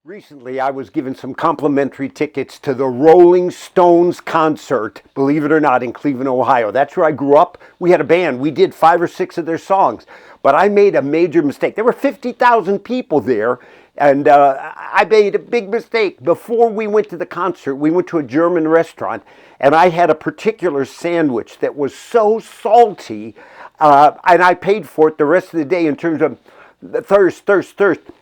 Recently, I was given some complimentary tickets to the Rolling Stones concert, believe it or not, in Cleveland, Ohio. That's where I grew up. We had a band. We did 5 or 6 of their songs. But I made a major mistake. There were 50,000 people there, and I made a big mistake. Before we went to the concert, we went to a German restaurant, and I had a particular sandwich that was so salty, and I paid for it the rest of the day in terms of thirst.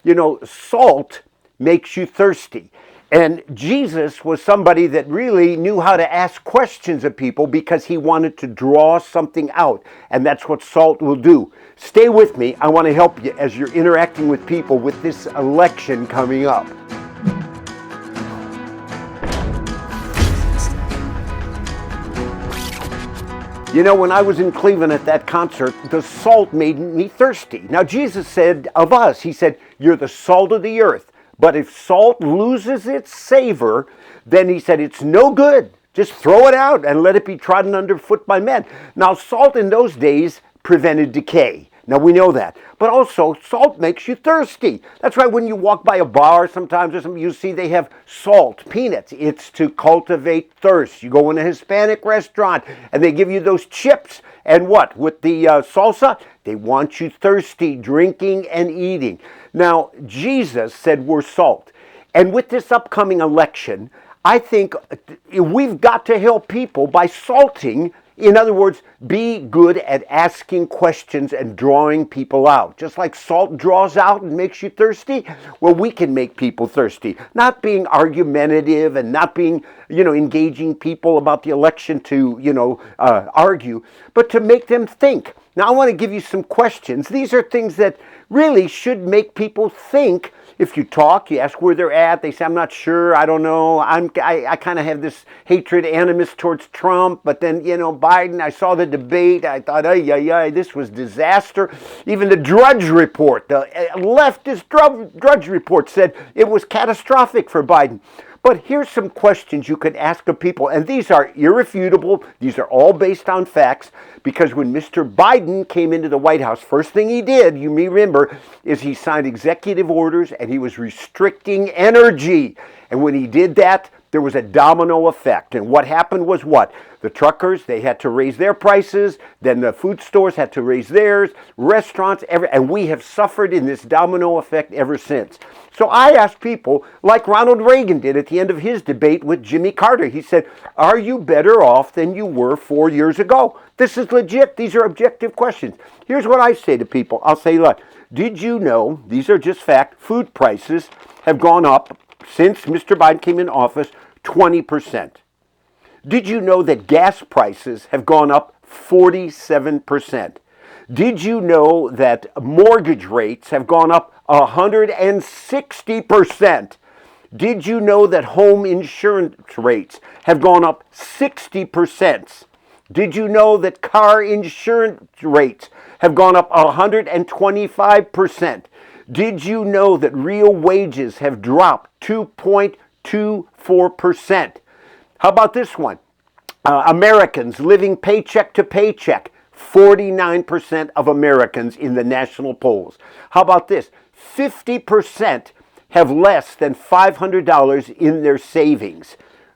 You know, salt makes you thirsty. And Jesus was somebody that really knew how to ask questions of people because he wanted to draw something out. And that's what salt will do. Stay with me. I want to help you as you're interacting with people with this election coming up. You know, when I was in Cleveland at that concert, the salt made me thirsty. Now, Jesus said of us, he said, you're the salt of the earth. But if salt loses its savor, then he said it's no good. Just throw it out and let it be trodden underfoot by men. Now, salt in those days prevented decay. Now, we know that. But also, salt makes you thirsty. That's why when you walk by a bar sometimes or something, you see they have salt, peanuts. It's to cultivate thirst. You go in a Hispanic restaurant and they give you those chips. And what? With the salsa, they want you thirsty, drinking and eating. Now, Jesus said we're salt. And with this upcoming election, I think we've got to help people by salting. In other words, be good at asking questions and drawing people out. Just like salt draws out and makes you thirsty, well, we can make people thirsty. Not being argumentative and not being, engaging people about the election to, argue, but to make them think. Now, I want to give you some questions. These are things that really should make people think. If you talk, you ask where they're at, they say, I'm not sure, I don't know, I kind of have this hatred, animus towards Trump, but then, Biden, I saw the debate, I thought, this was disaster. Even the Drudge Report, the leftist Drudge Report said it was catastrophic for Biden. But here's some questions you could ask of people, and these are irrefutable. These are all based on facts, because when Mr. Biden came into the White House, first thing he did, you may remember, is he signed executive orders and he was restricting energy. And when he did that, there was a domino effect. And what happened was what? The truckers, they had to raise their prices. Then the food stores had to raise theirs. Restaurants, and we have suffered in this domino effect ever since. So I asked people, like Ronald Reagan did at the end of his debate with Jimmy Carter. He said, are you better off than you were 4 years ago? This is legit. These are objective questions. Here's what I say to people. I'll say, look, did you know, these are just fact, food prices have gone up since Mr. Biden came in office 20%. Did you know that gas prices have gone up 47%? Did you know that mortgage rates have gone up 160%? Did you know that home insurance rates have gone up 60%? Did you know that car insurance rates have gone up 125%? Did you know that real wages have dropped 2.24%? How about this one? Americans living paycheck to paycheck. 49% of Americans in the national polls. How about this? 50% have less than $500 in their savings.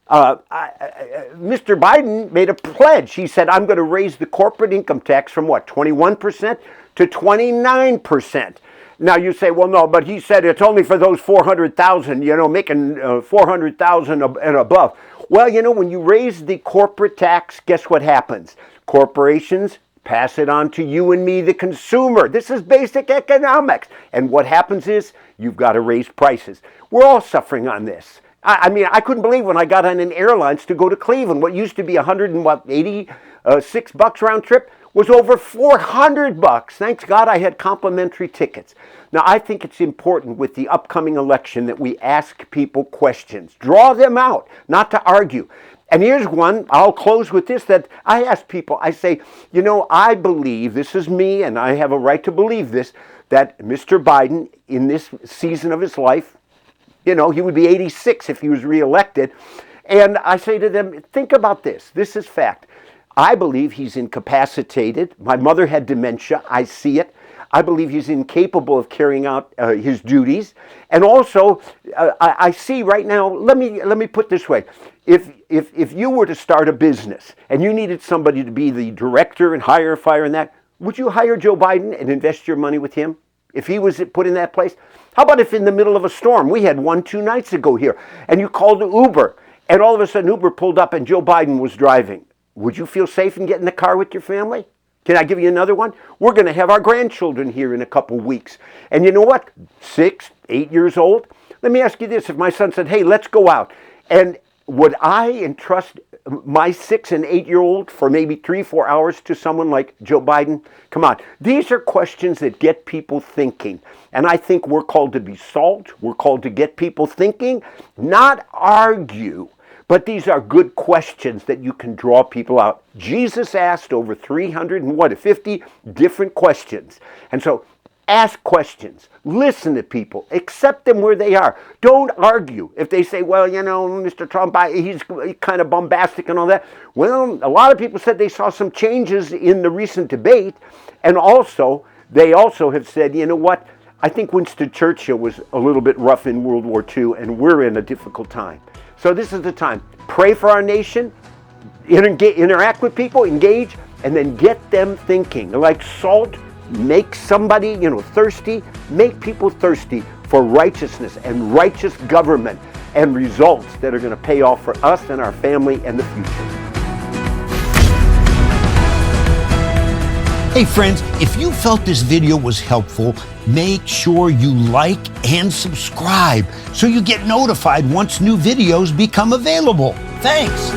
Mr. Biden made a pledge. He said, I'm going to raise the corporate income tax from 21% to 29%. Now you say, well, no, but he said it's only for those 400,000, making 400,000 and above. Well, when you raise the corporate tax, guess what happens? Corporations pass it on to you and me, the consumer. This is basic economics. And what happens is you've got to raise prices. We're all suffering on this. I couldn't believe when I got on an airlines to go to Cleveland, what used to be $186 round trip was over $400. Thanks God I had complimentary tickets. Now, I think it's important with the upcoming election that we ask people questions. Draw them out, not to argue. And here's one, I'll close with this, that I ask people, I say, I believe, this is me, and I have a right to believe this, that Mr. Biden, in this season of his life, he would be 86 if he was reelected. And I say to them, think about this. This is fact. I believe he's incapacitated. My mother had dementia. I see it. I believe he's incapable of carrying out his duties. And also, I see right now, let me put it this way. If you were to start a business and you needed somebody to be the director and hire a fire and that, would you hire Joe Biden and invest your money with him if he was put in that place? How about if in the middle of a storm, we had one 2 nights ago here, and you called Uber, and all of a sudden Uber pulled up and Joe Biden was driving? Would you feel safe in getting in the car with your family? Can I give you another one? We're going to have our grandchildren here in a couple weeks. And you know what? 6, 8 years old. Let me ask you this. If my son said, hey, let's go out, and would I entrust my 6 and 8-year-old for maybe 3, 4 hours to someone like Joe Biden? Come on. These are questions that get people thinking. And I think we're called to be salt. We're called to get people thinking, not argue. But these are good questions that you can draw people out. Jesus asked over 350 different questions. And so ask questions, listen to people, accept them where they are. Don't argue. If they say, well, you know, Mr. Trump, he's kind of bombastic and all that. Well, a lot of people said they saw some changes in the recent debate. And also, they also have said, you know what? I think Winston Churchill was a little bit rough in World War II, and we're in a difficult time. So this is the time. Pray for our nation, interact with people, engage, and then get them thinking. Like salt, make somebody, thirsty. Make people thirsty for righteousness and righteous government and results that are going to pay off for us and our family and the future. Hey friends, if you felt this video was helpful, make sure you like and subscribe so you get notified once new videos become available. Thanks.